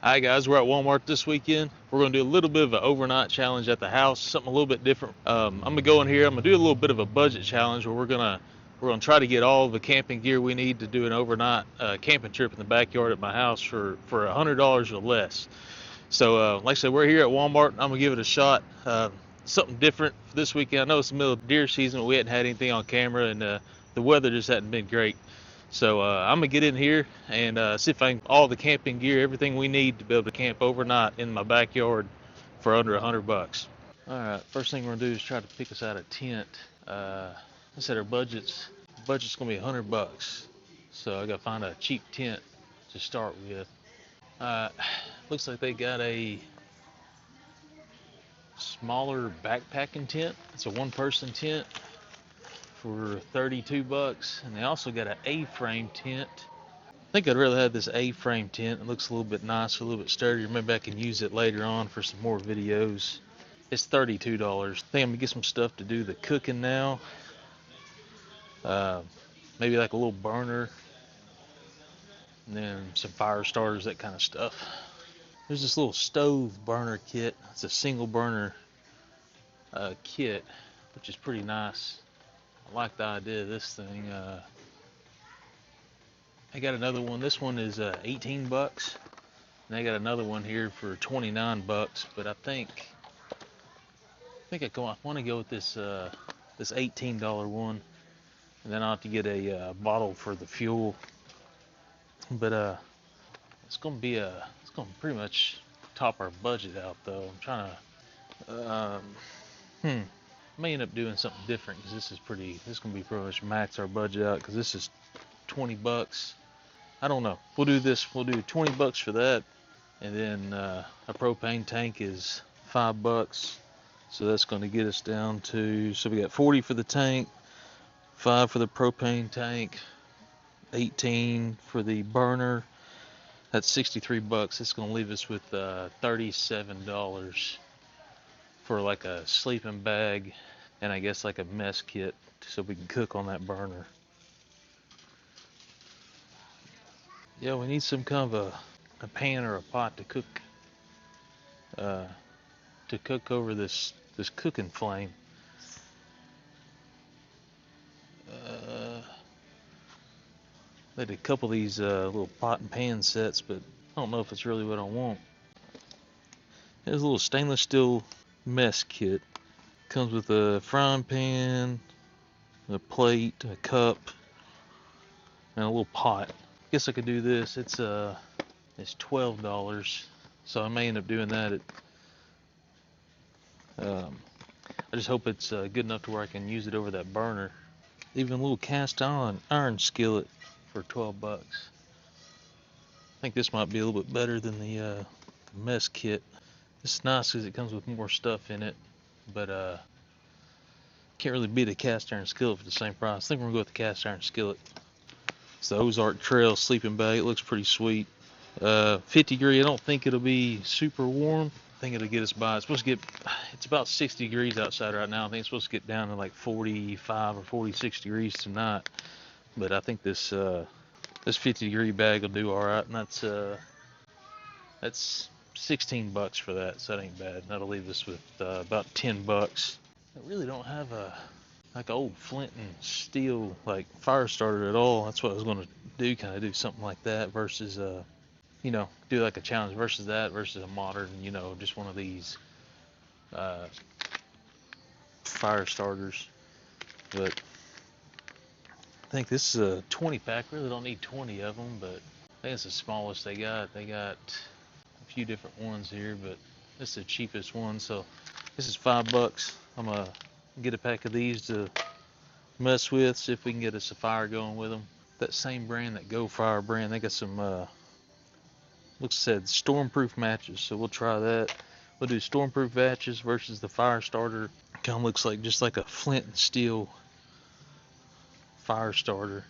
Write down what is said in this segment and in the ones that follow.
Hi guys, we're at Walmart this weekend. We're going to do a little bit of an overnight challenge at the house, something a little bit different. I'm going to go in here. I'm going to do a little bit of a budget challenge where we're gonna try to get all the camping gear we need to do an overnight camping trip in the backyard at my house for $100 or less. So like I said, we're here at Walmart. I'm gonna give it a shot. Something different for this weekend. I know it's the middle of deer season, but we hadn't had anything on camera, and the weather just hadn't been great. So I'm gonna get in here and see if I can all the camping gear, everything we need to be able to camp overnight in my backyard for under $100. All right, first thing we're gonna do is try to pick us out a tent. I said our budget's gonna be $100, so I gotta find a cheap tent to start with. Uh, Looks like they got a smaller backpacking tent. It's a one-person tent for $32, and they also got an A-frame tent. I think I'd rather have this A-frame tent. It looks a little bit nicer, a little bit sturdier. Maybe I can use it later on for some more videos. It's $32. I think I'm gonna get some stuff to do the cooking now. Maybe like a little burner, and then some fire starters, that kind of stuff. There's this little stove burner kit. It's a single burner kit, which is pretty nice. I like the idea of this thing. I got another one. This one is 18 bucks. And I got another one here for 29 bucks. But I think I want to go with this $18 one, and then I'll have to get a bottle for the fuel. But it's gonna pretty much top our budget out though. I'm trying to I may end up doing something different because this is gonna be pretty much max our budget out because this is 20 bucks. I don't know. We'll do 20 bucks for that, and then a propane tank is $5. So that's going to get us down to, so we got 40 for the tank, 5 for the propane tank, 18 for the burner. That's 63 bucks. It's going to leave us with $37 for like a sleeping bag and I guess like a mess kit so we can cook on that burner. Yeah, we need some kind of a pan or a pot to cook over this cooking flame. They did a couple of these little pot and pan sets, but I don't know if it's really what I want. There's a little stainless steel mess kit. Comes with a frying pan, a plate, a cup, and a little pot. Guess I could do this. It's $12, so I may end up doing that. I just hope it's good enough to where I can use it over that burner. Even a little cast iron skillet for 12 bucks. I think this might be a little bit better than the mess kit. It's nice because it comes with more stuff in it, but can't really beat a cast iron skillet for the same price. I think we're gonna go with the cast iron skillet. It's the Ozark Trail sleeping bag. It looks pretty sweet. 50 degree. I don't think it'll be super warm. I think it'll get us by. It's about 60 degrees outside right now. I think it's supposed to get down to like 45 or 46 degrees tonight. But I think this 50 degree bag will do all right, and that's 16 bucks for that. So that ain't bad. That'll leave us with about 10 bucks. I really don't have like old flint and steel like fire starter at all. That's what I was gonna do, kind of do something like that versus do like a challenge versus a modern, just one of these fire starters. But I think this is a 20 pack. Really don't need 20 of them, but I think it's the smallest they got. They got a few different ones here, but this is the cheapest one. So this is $5. I'm gonna get a pack of these to mess with, see if we can get us a fire going with them. That same brand, that Go Fire brand, they got some said stormproof matches, so we'll try that. We'll do stormproof matches versus the fire starter. Kind of looks like just like a flint and steel fire starter.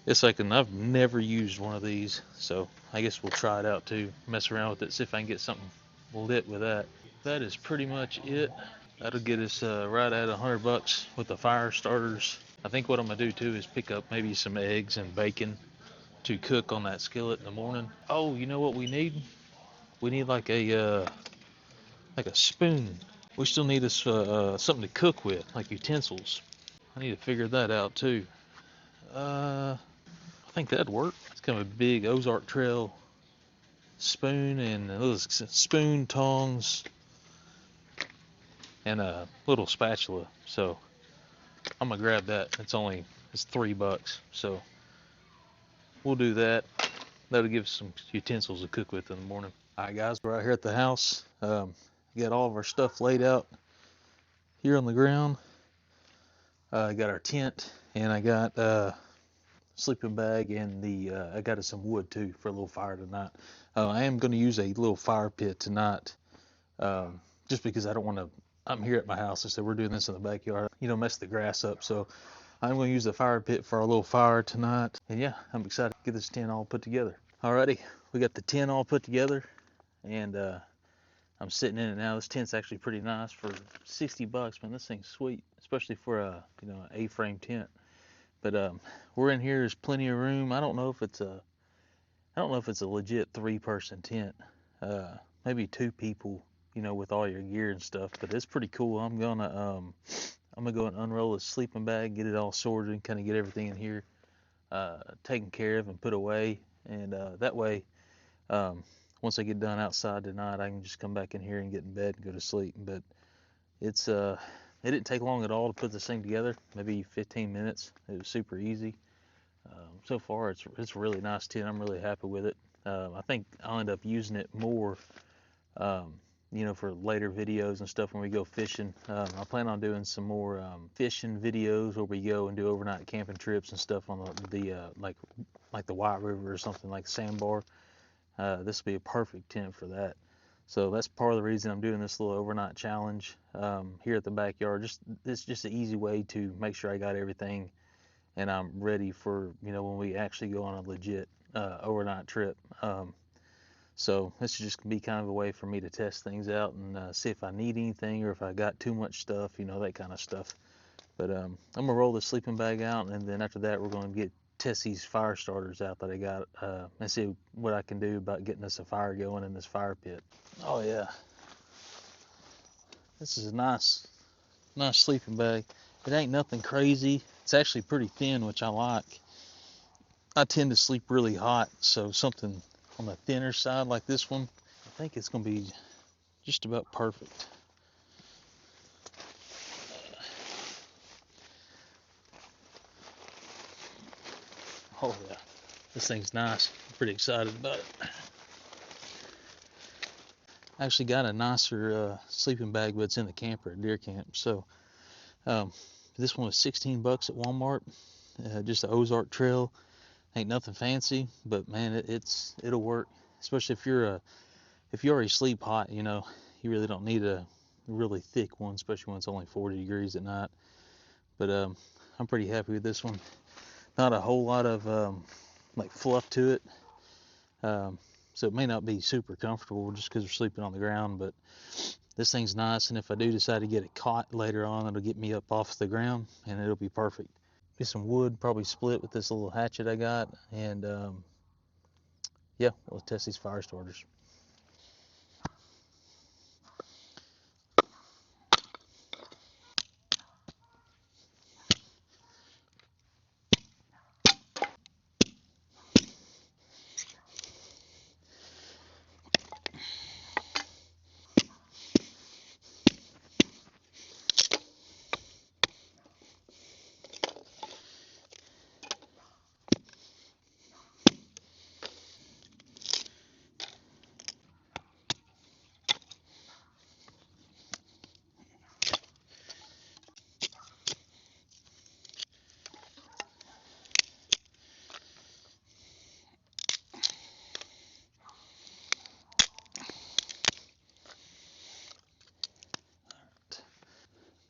I've never used one of these, so I guess we'll try it out too. Mess around with it, see if I can get something lit with that. That is pretty much it. That'll get us right at $100 with the fire starters. I think what I'm gonna do too is pick up maybe some eggs and bacon to cook on that skillet in the morning. Oh, you know what we need? We need like a spoon. We still need something to cook with, like utensils. I need to figure that out too. I think that'd work. It's kind of a big Ozark Trail spoon and those spoon tongs and a little spatula. So I'm gonna grab that. It's $3, so we'll do that. That'll give us some utensils to cook with in the morning. All right, guys, we're out here at the house. Got all of our stuff laid out here on the ground. I got our tent, and I got sleeping bag, and I got us some wood too for a little fire tonight. I am going to use a little fire pit tonight, just because I don't want to. I'm here at my house. I said we're doing this in the backyard. Mess the grass up. So I'm going to use the fire pit for our little fire tonight. And yeah, I'm excited to get this tent all put together. Alrighty, we got the tent all put together, and I'm sitting in it now. This tent's actually pretty nice for $60, man. This thing's sweet, especially for a an A-frame tent. But we're in here. There's plenty of room. I don't know if it's a legit 3-person tent. Maybe 2 people, with all your gear and stuff. But it's pretty cool. I'm gonna go and unroll the sleeping bag, get it all sorted, and kind of get everything in here taken care of and put away. And that way, once I get done outside tonight, I can just come back in here and get in bed and go to sleep. But it didn't take long at all to put this thing together. Maybe 15 minutes. It was super easy. So far, it's a really nice tent. I'm really happy with it. I think I'll end up using it more, for later videos and stuff when we go fishing. I plan on doing some more fishing videos where we go and do overnight camping trips and stuff on the like the White River or something like Sandbar. This will be a perfect tent for that. So that's part of the reason I'm doing this little overnight challenge here at the backyard. It's just an easy way to make sure I got everything and I'm ready for when we actually go on a legit overnight trip. So this is just gonna be kind of a way for me to test things out and see if I need anything or if I got too much stuff, that kind of stuff. But I'm gonna roll the sleeping bag out, and then after that we're gonna test these fire starters out that I got and see what I can do about getting us a fire going in this fire pit. Oh yeah, this is a nice sleeping bag. It ain't nothing crazy. It's actually pretty thin, which I like. I tend to sleep really hot, so something on the thinner side like this one, I think it's going to be just about perfect. Oh yeah, this thing's nice. I'm pretty excited about it. I actually got a nicer sleeping bag, but it's in the camper at deer camp. So this one was $16 at Walmart. Just the Ozark Trail. Ain't nothing fancy, but man, it'll work. Especially if you already sleep hot, you really don't need a really thick one, especially when it's only 40 degrees at night. But I'm pretty happy with this one. Not a whole lot of fluff to it, so it may not be super comfortable just because we're sleeping on the ground. But this thing's nice, and if I do decide to get it caught later on, it'll get me up off the ground, and it'll be perfect. Get some wood, probably split with this little hatchet I got, and yeah, we'll test these fire starters.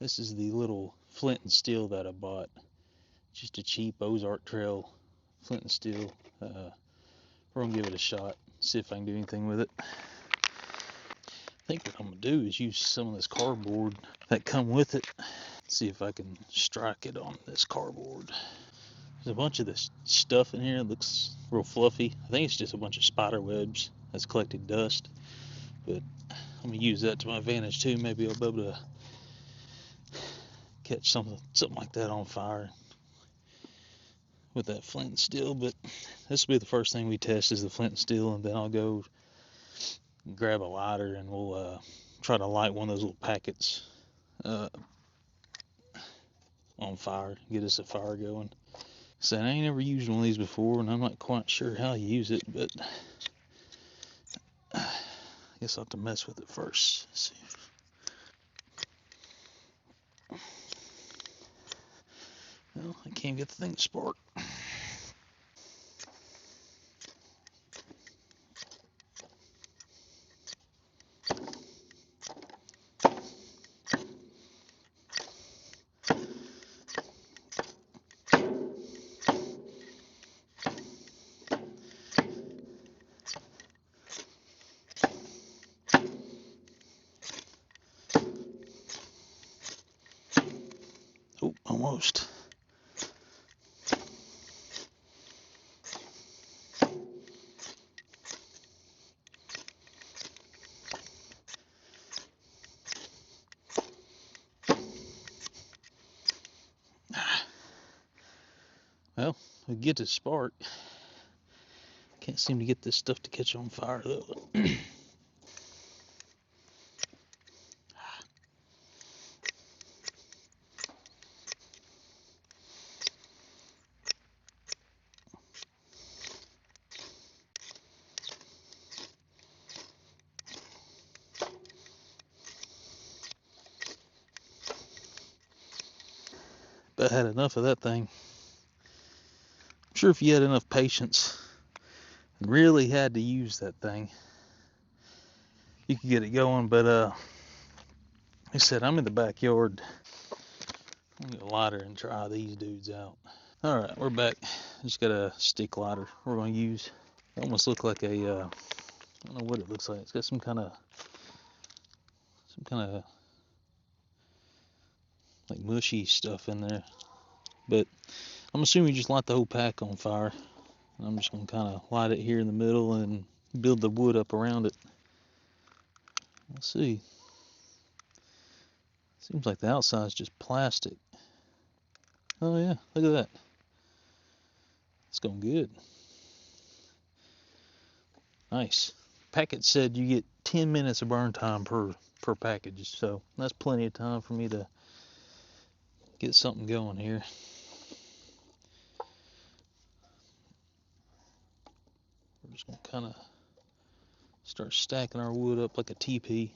This is the little flint and steel that I bought. Just a cheap Ozark Trail flint and steel. We're gonna give it a shot, see if I can do anything with it. I think what I'm gonna do is use some of this cardboard that come with it. See if I can strike it on this cardboard. There's a bunch of this stuff in here. It looks real fluffy. I think it's just a bunch of spider webs. that's collected dust. But I'm gonna use that to my advantage too. Maybe I'll be able to catch something like that on fire with that flint and steel. But this will be the first thing we test, is the flint and steel, and then I'll go grab a lighter and we'll try to light one of those little packets on fire, get us a fire going. So I ain't never used one of these before, and I'm not quite sure how you use it, but I guess I'll have to mess with it first. Let's see. Well, I can't get the thing to spark. Oh, almost. Well, we get to spark. Can't seem to get this stuff to catch on fire though. But I had enough of that thing. I'm sure if you had enough patience and really had to use that thing, you could get it going. But like I said, I'm in the backyard. I'm gonna get a lighter and try these dudes out. All right, we're back. Just got a stick lighter we're gonna use. It almost looks like a I don't know what it looks like. It's got some kind of like mushy stuff in there. But I'm assuming you just light the whole pack on fire. And I'm just gonna kind of light it here in the middle and build the wood up around it. Let's see. Seems like the outside is just plastic. Oh yeah, look at that. It's going good. Nice. Packet said you get 10 minutes of burn time per package, so that's plenty of time for me to get something going here. We're just gonna kind of start stacking our wood up like a teepee.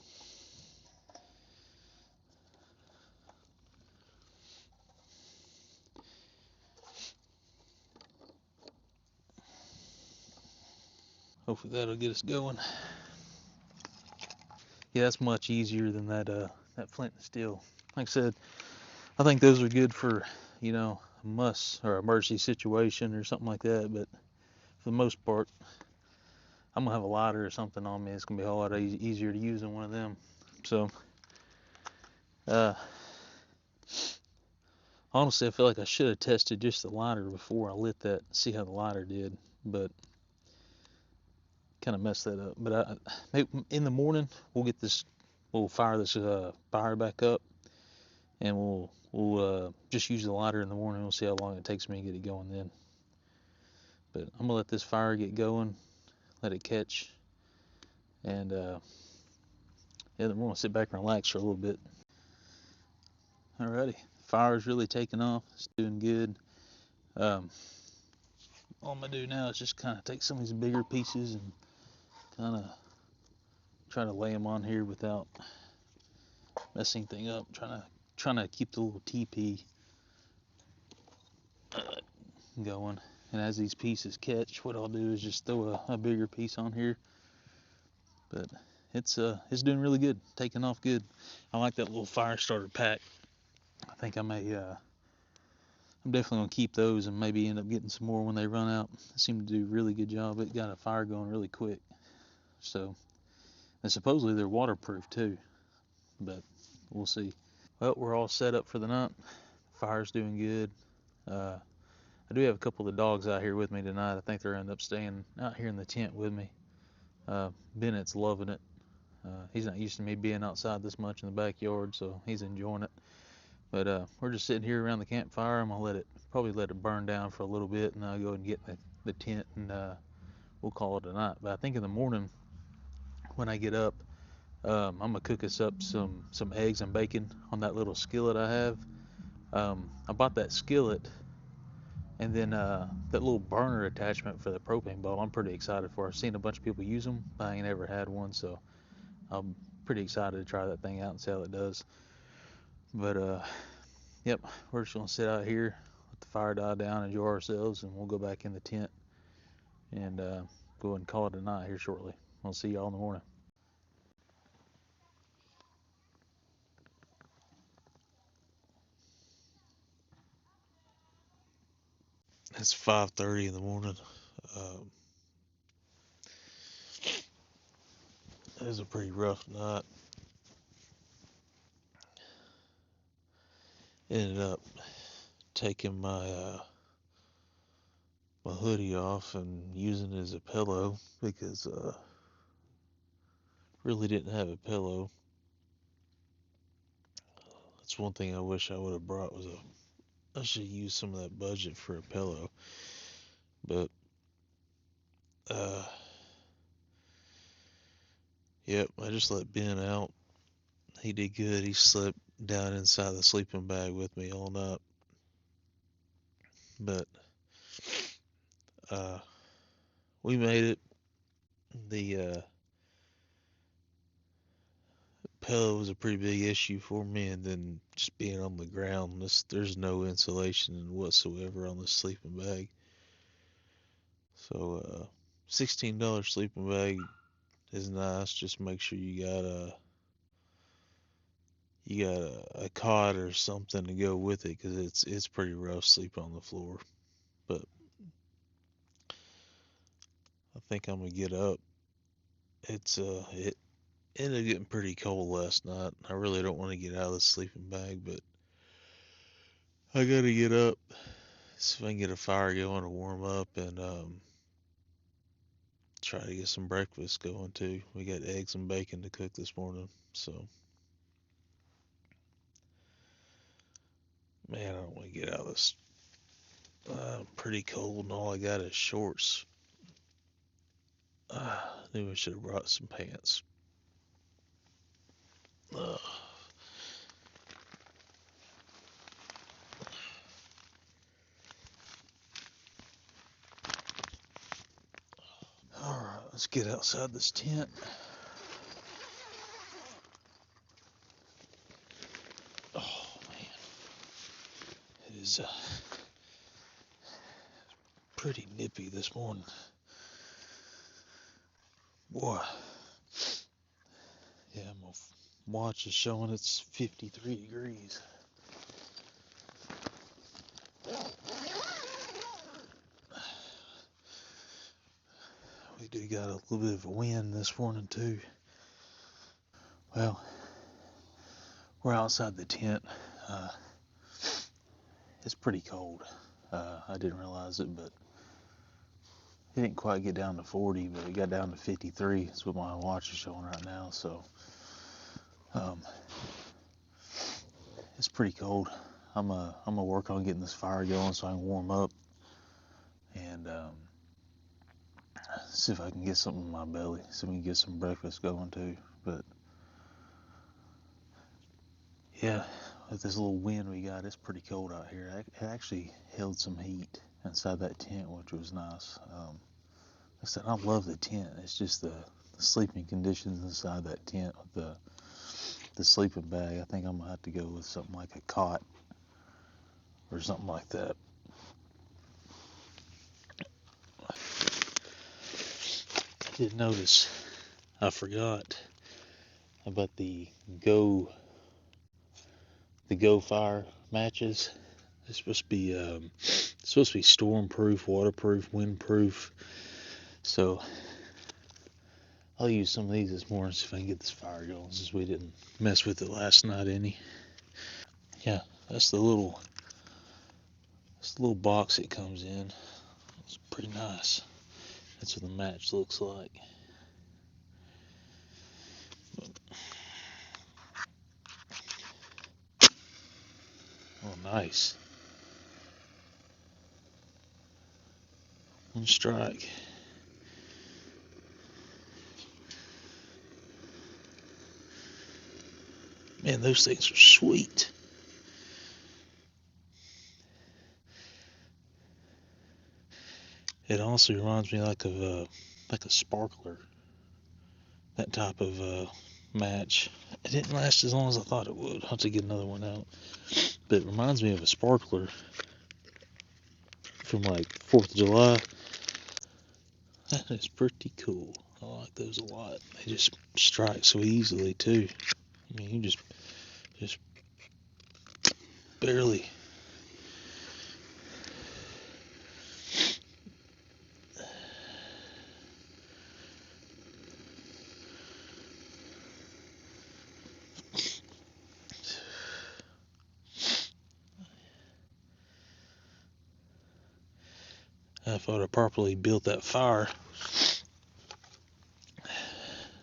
Hopefully that'll get us going. Yeah, that's much easier than that flint and steel. Like I said, I think those are good for, a muss or emergency situation or something like that, but for the most part, I'm gonna have a lighter or something on me. It's gonna be a whole lot easier to use than one of them. So, honestly, I feel like I should have tested just the lighter before I lit that, see how the lighter did, but kind of messed that up. But in the morning, we'll fire this fire back up, and we'll just use the lighter in the morning. We'll see how long it takes me to get it going then. But I'm gonna let this fire get going, let it catch, and then we're gonna sit back and relax for a little bit. Alrighty, fire's really taking off. It's doing good. All I'm gonna do now is just kind of take some of these bigger pieces and kind of try to lay them on here without messing thing up. Trying to keep the little teepee going. And as these pieces catch, what I'll do is just throw a bigger piece on here. But it's doing really good, taking off good. I like that little fire starter pack. I think I may I'm definitely gonna keep those and maybe end up getting some more when they run out. They seem to do a really good job. It got a fire going really quick. So, and supposedly they're waterproof too, but we'll see. Well, we're all set up for the night. Fire's doing good. I do have a couple of the dogs out here with me tonight. I think they're end up staying out here in the tent with me. Bennett's loving it. He's not used to me being outside this much in the backyard, so he's enjoying it. But we're just sitting here around the campfire. I'm gonna probably let it burn down for a little bit, and I'll go and get the tent, and we'll call it a night. But I think in the morning when I get up, I'm gonna cook us up some eggs and bacon on that little skillet I have. I bought that skillet and then that little burner attachment for the propane bottle. I'm pretty excited for. I've seen a bunch of people use them, but I ain't ever had one, so I'm pretty excited to try that thing out and see how it does. But yep, we're just gonna sit out here, let the fire die down, enjoy ourselves, and we'll go back in the tent and go ahead and call it a night here shortly. I'll see y'all in the morning. It's 5:30 in the morning. Um, it was a pretty rough night. Ended up taking my hoodie off and using it as a pillow because really didn't have a pillow. That's one thing I wish I would have brought was I should use some of that budget for a pillow. But uh yep, I just let Ben out. He did good. He slept down inside the sleeping bag with me all night. But uh we made it. The pillow was a pretty big issue for me, and then just being on the ground, there's no insulation whatsoever on the sleeping bag. So $16 sleeping bag is nice. Just make sure you got a cot or something to go with it, because it's pretty rough sleeping on the floor. But I think I'm gonna get up. It ended up getting pretty cold last night. I really don't want to get out of the sleeping bag, but I gotta get up, see if I can get a fire going to warm up, and try to get some breakfast going too. We got eggs and bacon to cook this morning, so man, I don't want to get out of this. I'm pretty cold, and all I got is shorts. I knew I should have brought some pants. Uh, Alright, let's get outside this tent. Oh man, it is pretty nippy this morning. Boy, yeah, my watch is showing it's 53 degrees. We do got a little bit of a wind this morning too. Well, we're outside the tent. Uh, it's pretty cold. I didn't realize it, but it didn't quite get down to 40, but it got down to 53. That's what my watch is showing right now. So um, it's pretty cold. I'm gonna work on getting this fire going so I can warm up and see if I can get something in my belly, so we can get some breakfast going too. But yeah, with this little wind we got, it's pretty cold out here. It actually held some heat inside that tent, which was nice. Like I said, I love the tent. It's just the sleeping conditions inside that tent with the sleeping bag. I think I'm gonna have to go with something like a cot or something like that. I did notice I forgot about the Go Fire matches. It's supposed to be stormproof, waterproof, windproof. So I'll use some of these this morning, see if I can get this fire going, since we didn't mess with it last night any. Yeah, that's the little box it comes in. It's pretty nice. That's what the match looks like. nice. One strike. Man, those things are sweet. It also reminds me like a sparkler, that type of match. It didn't last as long as I thought it would. I'll have to get another one out. But it reminds me of a sparkler from like 4th of July. That is pretty cool. I like those a lot. They just strike so easily too. I mean, you just barely. If I would have properly built that fire,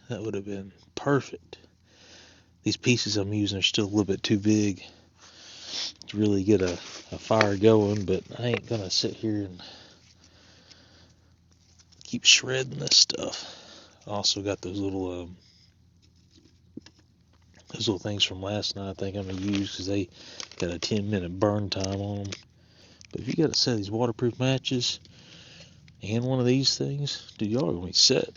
that would have been perfect. These pieces I'm using are still a little bit too big to really get a fire going, but I ain't gonna sit here and keep shredding this stuff. I also got those little things from last night I think I'm gonna use because they got a 10-minute burn time on them. But if you got a set of these waterproof matches and one of these things, dude, y'all are gonna be set.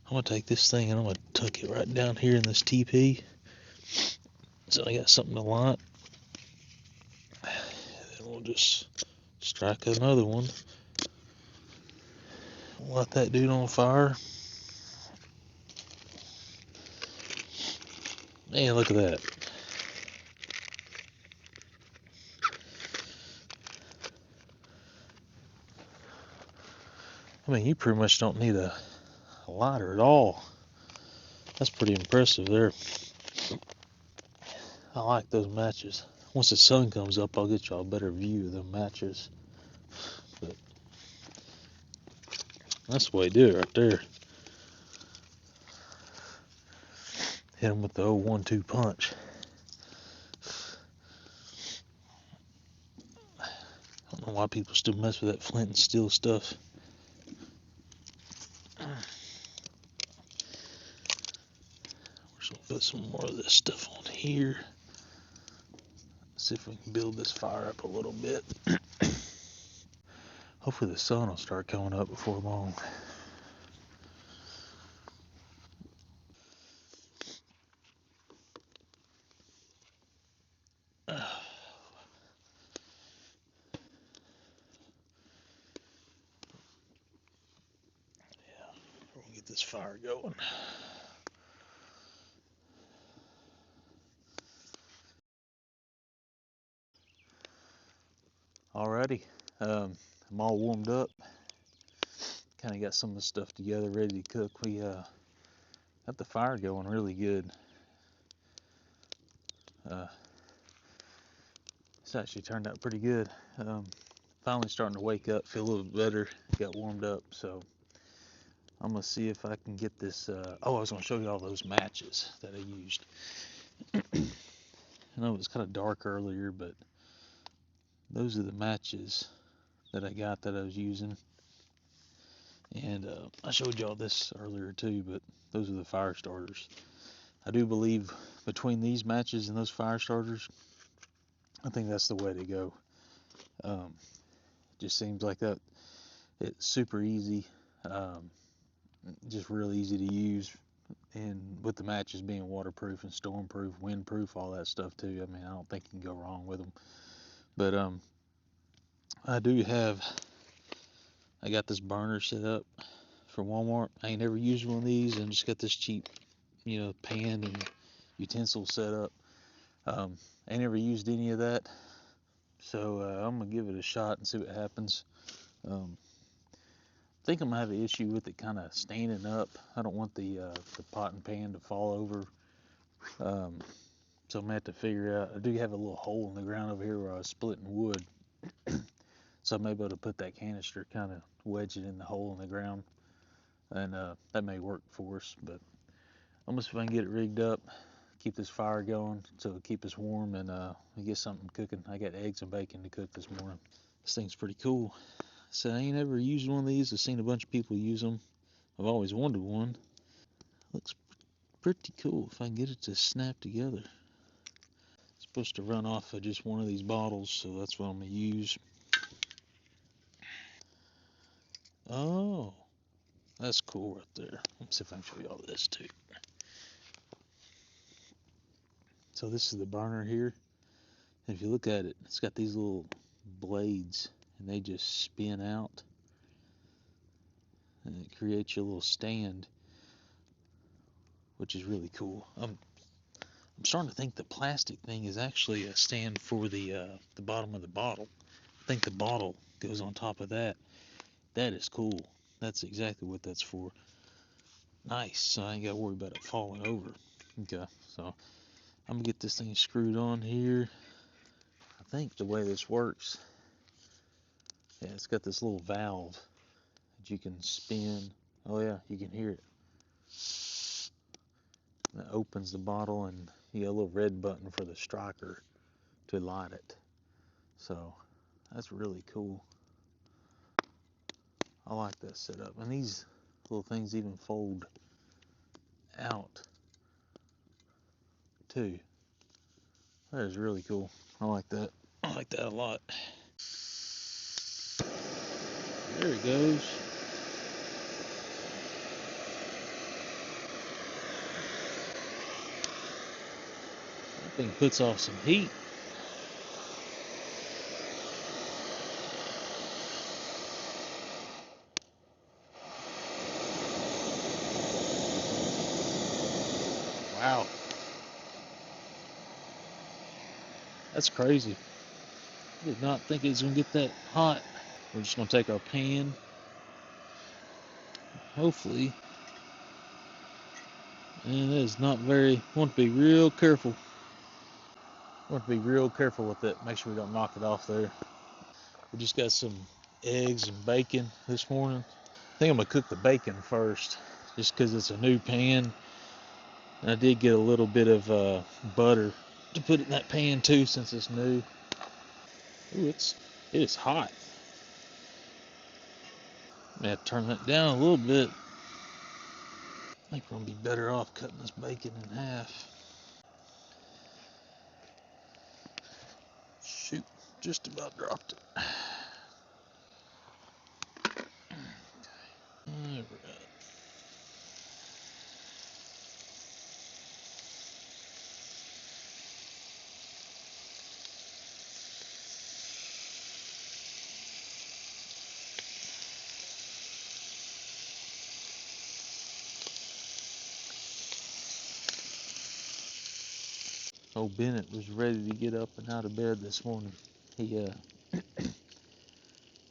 I'm gonna take this thing and I'm gonna tuck it right down here in this TP, so I got something to light. And we'll just strike another one. Light that dude on fire. Man, look at that. I mean, you pretty much don't need a lighter at all. That's pretty impressive there. I like those matches. Once the sun comes up, I'll get y'all a better view of the matches. But that's the way to do it right there. Hit them with the old 1-2 punch. I don't know why people still mess with that flint and steel stuff. We're just gonna put some more of this stuff on here. See if we can build this fire up a little bit. Hopefully the sun will start coming up before long. Yeah, we're gonna get this fire going. Alrighty, I'm all warmed up. Kind of got some of the stuff together, ready to cook. We got the fire going really good. It's actually turned out pretty good. Finally starting to wake up, feel a little better. Got warmed up, so I'm gonna see if I can get this. I was gonna show you all those matches that I used. I know it was kind of dark earlier, but those are the matches that I got that I was using. And I showed y'all this earlier too, but those are the fire starters. I do believe between these matches and those fire starters, I think that's the way to go. Just seems like that. It's super easy, just real easy to use, and with the matches being waterproof and stormproof, windproof, all that stuff too. I mean, I don't think you can go wrong with them. But I got this burner set up for Walmart. I ain't never used one of these, and just got this cheap, pan and utensil set up. I ain't never used any of that, so I'm gonna give it a shot and see what happens. I think I'm gonna have an issue with it kind of standing up. I don't want the pot and pan to fall over. So I'm gonna have to figure out. I do have a little hole in the ground over here where I was splitting wood, so I may be able to put that canister, kind of wedge it in the hole in the ground, and that may work for us. But I'm gonna see if I can get it rigged up, keep this fire going to keep us warm and get something cooking. I got eggs and bacon to cook this morning. This thing's pretty cool. So I ain't ever used one of these. I've seen a bunch of people use them. I've always wanted one. Looks pretty cool if I can get it to snap together. It's supposed to run off of just one of these bottles, so that's what I'm going to use. Oh, that's cool right there. Let's see if I can show you all this too. So this is the burner here. And if you look at it, it's got these little blades and they just spin out. And it creates your little stand, which is really cool. I'm starting to think the plastic thing is actually a stand for the bottom of the bottle. I think the bottle goes on top of that. That is cool. That's exactly what that's for. Nice. So I ain't got to worry about it falling over. Okay, so I'm gonna get this thing screwed on here. I think the way this works, yeah, it's got this little valve that you can spin. Oh yeah, you can hear it. That opens the bottle, and you got a little red button for the striker to light it. So that's really cool. I like that setup. And these little things even fold out too. That is really cool. I like that. I like that a lot. There it goes. That thing puts off some heat. Wow. That's crazy. I did not think it was going to get that hot. We're just going to take our pan. Hopefully. And it is not very, want to be real careful. Want to be real careful with it. Make sure we don't knock it off there. We just got some eggs and bacon this morning. I think I'm going to cook the bacon first, just because it's a new pan. And I did get a little bit of butter to put in that pan too, since it's new. Ooh, it is hot. I'm going to have to turn that down a little bit. I think we're going to be better off cutting this bacon in half. Shoot, just about dropped it. Alright. Old Bennett was ready to get up and out of bed this morning. He, I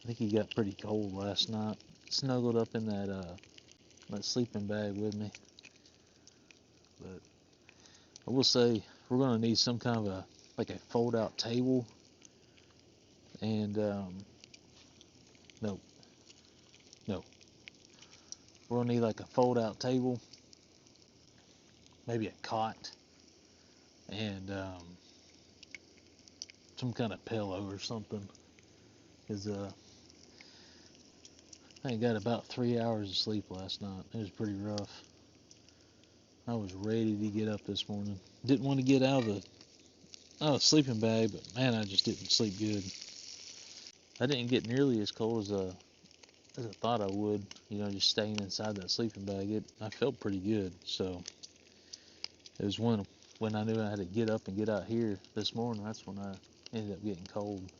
think he got pretty cold last night. Snuggled up in that sleeping bag with me. But I will say we're gonna need some kind of like a fold-out table. And no, we're gonna need like a fold-out table, maybe a cot, and some kind of pillow or something. Cause I got about 3 hours of sleep last night. It was pretty rough. I was ready to get up this morning. Didn't want to get out of the sleeping bag, but man, I just didn't sleep good. I didn't get nearly as cold as I thought I would. You know, just staying inside that sleeping bag. I felt pretty good. So it was when I knew I had to get up and get out here this morning. That's when I ended up getting cold.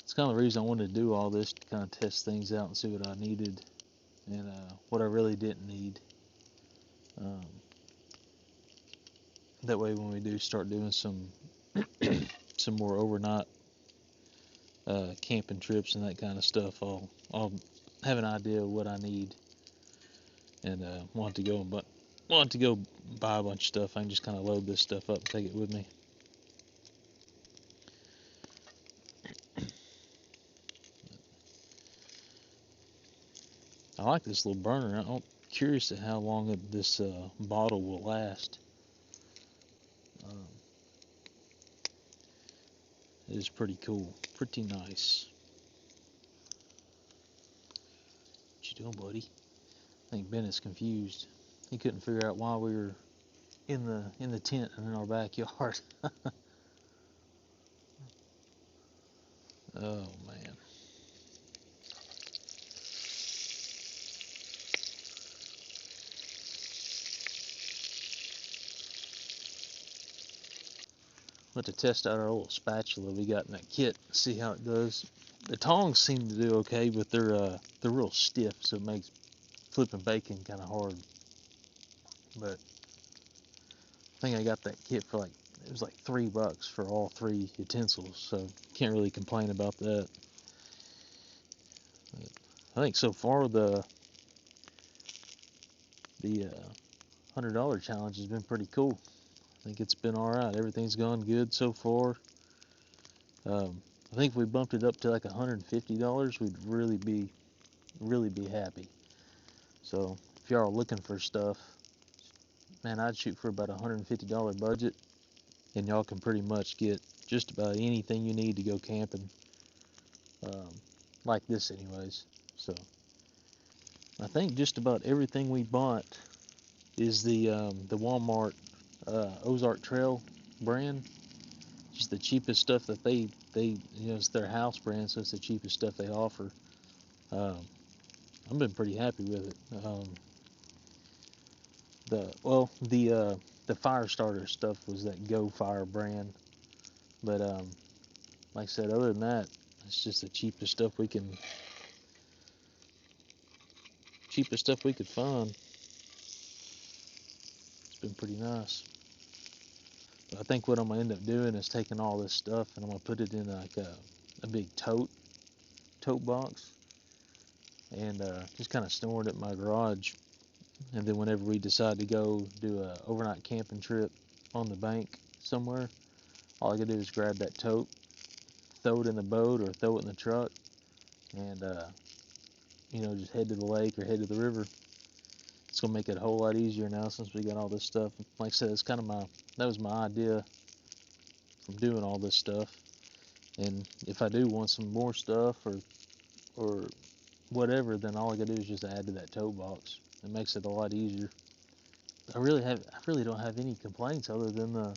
It's kind of the reason I wanted to do all this, to kind of test things out and see what I needed and what I really didn't need. That way, when we do start doing some more overnight camping trips and that kind of stuff, I'll have an idea of what I need and want to go buy a bunch of stuff. I can just kind of load this stuff up and take it with me. I like this little burner. I'm curious at how long this bottle will last. Um, it is pretty cool, pretty nice. What you doing, buddy? I think Ben is confused. He couldn't figure out why we were in the tent and in our backyard. Oh man. Went to test out our little spatula we got in that kit, see how it does. The tongs seem to do okay, but they're real stiff, so it makes flipping bacon kind of hard. But I think I got that kit for like, it was like $3 for all three utensils, so can't really complain about that. I think so far the $100 challenge has been pretty cool. I think it's been all right. Everything's gone good so far. I think if we bumped it up to like $150, we'd really be happy. So if y'all are looking for stuff, man, I'd shoot for about a $150 budget, and y'all can pretty much get just about anything you need to go camping, um, like this, anyways. So I think just about everything we bought is the Walmart Ozark Trail brand. Just the cheapest stuff that they it's their house brand, so it's the cheapest stuff they offer. Um, I've been pretty happy with it. The fire starter stuff was that Go Fire brand, but like I said, other than that, it's just the cheapest stuff we could find. It's been pretty nice. But I think what I'm gonna end up doing is taking all this stuff and I'm gonna put it in like a big tote box and just kind of store it at my garage. And then whenever we decide to go do a overnight camping trip on the bank somewhere, all I gotta do is grab that tote, throw it in the boat or throw it in the truck, and just head to the lake or head to the river. It's gonna make it a whole lot easier now since we got all this stuff. Like I said, it's kind of that was my idea from doing all this stuff. And if I do want some more stuff or whatever, then all I gotta do is just add to that tote box. It makes it a lot easier. I really don't have any complaints other than the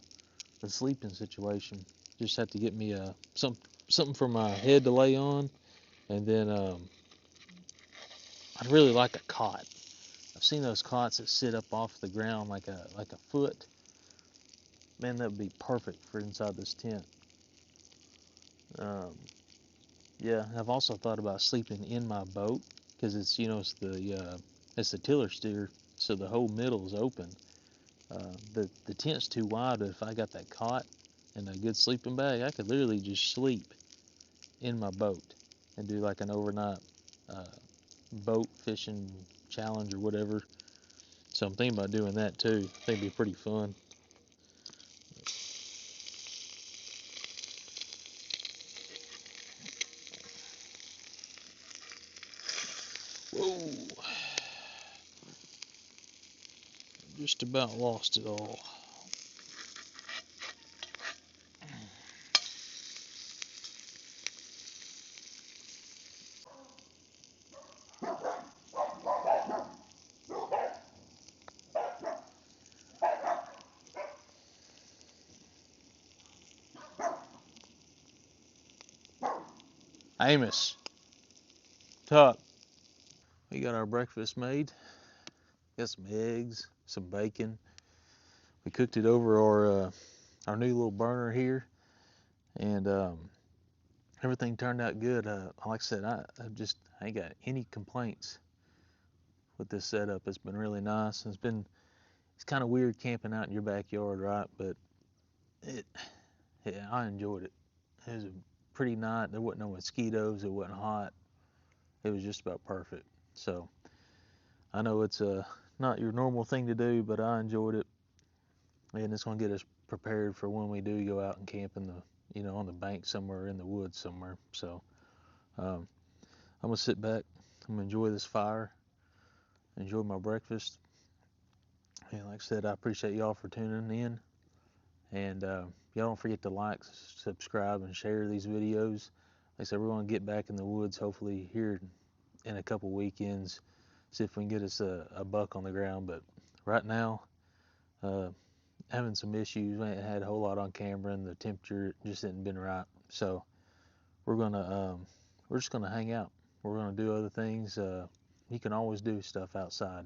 sleeping situation. Just have to get me something for my head to lay on, and then I'd really like a cot. I've seen those cots that sit up off the ground like a foot. Man, that would be perfect for inside this tent. Um, yeah, I've also thought about sleeping in my boat because it's the tiller steer, so the whole middle is open. The tent's too wide, but if I got that cot and a good sleeping bag, I could literally just sleep in my boat and do like an overnight uh, boat fishing challenge or whatever. So I'm thinking about doing that too. I think it'd be pretty fun. Whoa! Just about lost it all. Amos, Tuck. We got our breakfast made. Got some eggs, some bacon. We cooked it over our new little burner here, and everything turned out good. Like I said, I ain't got any complaints with this setup. It's been really nice. It's kind of weird camping out in your backyard, right? But it yeah, I enjoyed it. It was a pretty night. There wasn't no mosquitoes. It wasn't hot. It was just about perfect. So I know it's not your normal thing to do, but I enjoyed it, and it's gonna get us prepared for when we do go out and camp on the bank somewhere in the woods somewhere. So um, I'm gonna sit back. I'm gonna enjoy this fire, enjoy my breakfast, and like I said, I appreciate y'all for tuning in, And y'all don't forget to like, subscribe, and share these videos. Like I said, we're going to get back in the woods hopefully here in a couple weekends, see if we can get us a buck on the ground. But right now, having some issues. We ain't had a whole lot on camera, and the temperature just hadn't been right. So we're just gonna hang out. We're gonna do other things. You can always do stuff outside.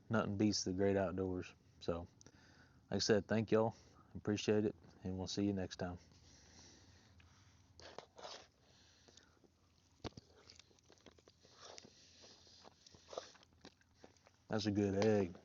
Nothing beats the great outdoors. So, like I said, thank y'all. Appreciate it, and we'll see you next time. That's a good egg.